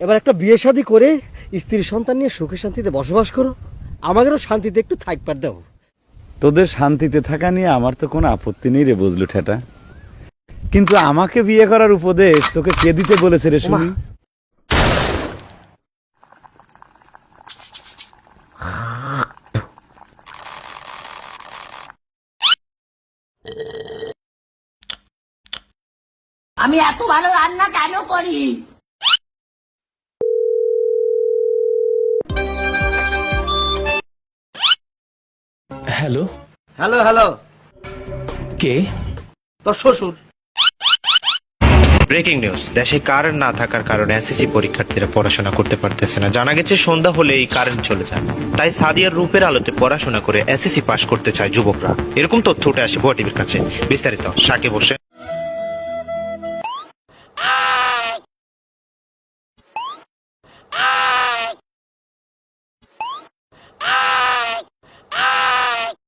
এবার একটা বিয়ে শাদী করে স্ত্রী সন্তান নিয়ে সুখে শান্তিতে বসবাস করো, আমাদেরও শান্তিতে একটু থাকবার দাও। তোদের শান্তিতে থাকা নিয়ে আমার তো কোনো আপত্তি নেই রে বুঝলু ঠেটা, কিন্তু আমাকে বিয়ে করার উপদেশ তোকে কে দিতে বলেছে রে শুনি? আমি এত ভালো রান্না কেন করি? হ্যালো, হ্যালো হ্যালো, কে? তোর শ্বশুর। ব্রেকিং নিউজ, দেশে কারেন্ট না থাকার কারণে এসএসসি পরীক্ষার্থীরা পড়াশোনা করতে পারতেছে না। জানা গেছে সন্ধ্যা হলে এই কারেন্ট চলে যায়, তাই সাদিয়ার রূপের আলোতে পড়াশোনা করে এসএসসি পাশ করতে চায় যুবকরা। এরকম তথ্য উঠে আসে ভুয়া টিভির কাছে। বিস্তারিত সাকিব হোসেন।